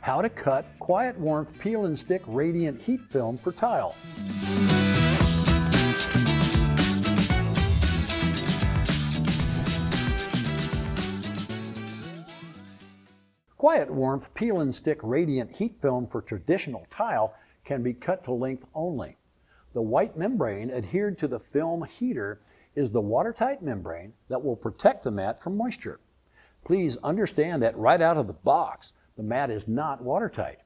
How to cut QuietWarmth Peel and Stick Radiant Heat Film for Tile. QuietWarmth Peel and Stick Radiant Heat Film for traditional tile can be cut to length only. The white membrane adhered to the film heater is the watertight membrane that will protect the mat from moisture. Please understand that right out of the box, the mat is not watertight.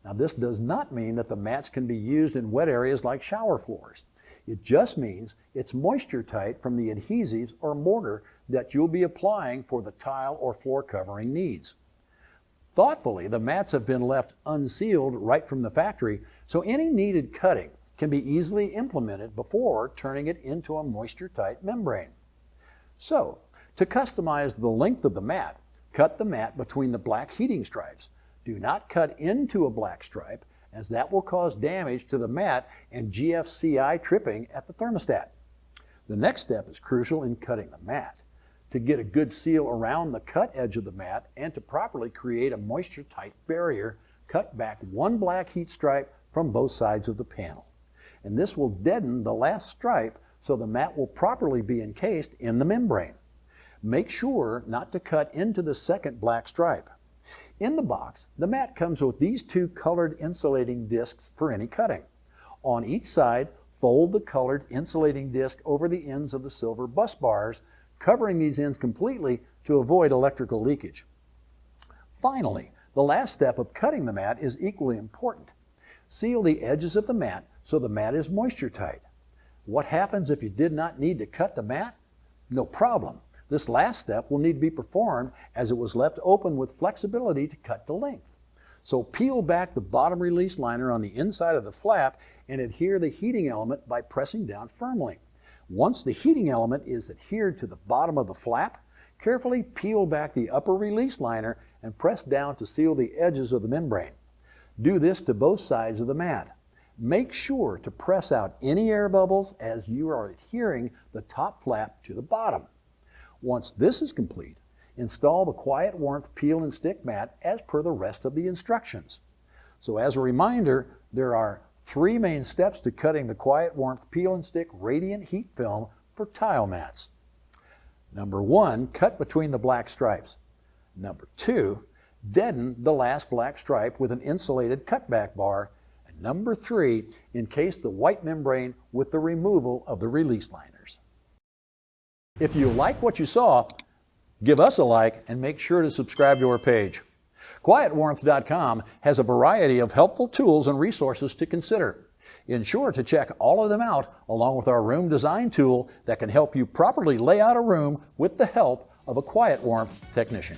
Now, this does not mean that the mats can be used in wet areas like shower floors. It just means it's moisture tight from the adhesives or mortar that you'll be applying for the tile or floor covering needs. Thoughtfully, the mats have been left unsealed right from the factory, so any needed cutting can be easily implemented before turning it into a moisture-tight membrane. So, to customize the length of the mat, cut the mat between the black heating stripes. Do not cut into a black stripe, as that will cause damage to the mat and GFCI tripping at the thermostat. The next step is crucial in cutting the mat. To get a good seal around the cut edge of the mat and to properly create a moisture-tight barrier, cut back one black heat stripe from both sides of the panel. And this will deaden the last stripe so the mat will properly be encased in the membrane. Make sure not to cut into the second black stripe. In the box, the mat comes with these two colored insulating discs for any cutting. On each side, fold the colored insulating disc over the ends of the silver bus bars, covering these ends completely to avoid electrical leakage. Finally, the last step of cutting the mat is equally important. Seal the edges of the mat so the mat is moisture tight. What happens if you did not need to cut the mat? No problem. This last step will need to be performed as it was left open with flexibility to cut to length. So peel back the bottom release liner on the inside of the flap and adhere the heating element by pressing down firmly. Once the heating element is adhered to the bottom of the flap, carefully peel back the upper release liner and press down to seal the edges of the membrane. Do this to both sides of the mat. Make sure to press out any air bubbles as you are adhering the top flap to the bottom. Once this is complete, install the QuietWarmth Peel and Stick mat as per the rest of the instructions. So as a reminder, there are 3 main steps to cutting the QuietWarmth Peel and Stick Radiant Heat Film for tile mats. Number 1, cut between the black stripes. Number 2, deaden the last black stripe with an insulated cutback bar. And number 3, encase the white membrane with the removal of the release liners. If you like what you saw, give us a like and make sure to subscribe to our page. QuietWarmth.com has a variety of helpful tools and resources to consider. Ensure to check all of them out along with our room design tool that can help you properly lay out a room with the help of a QuietWarmth technician.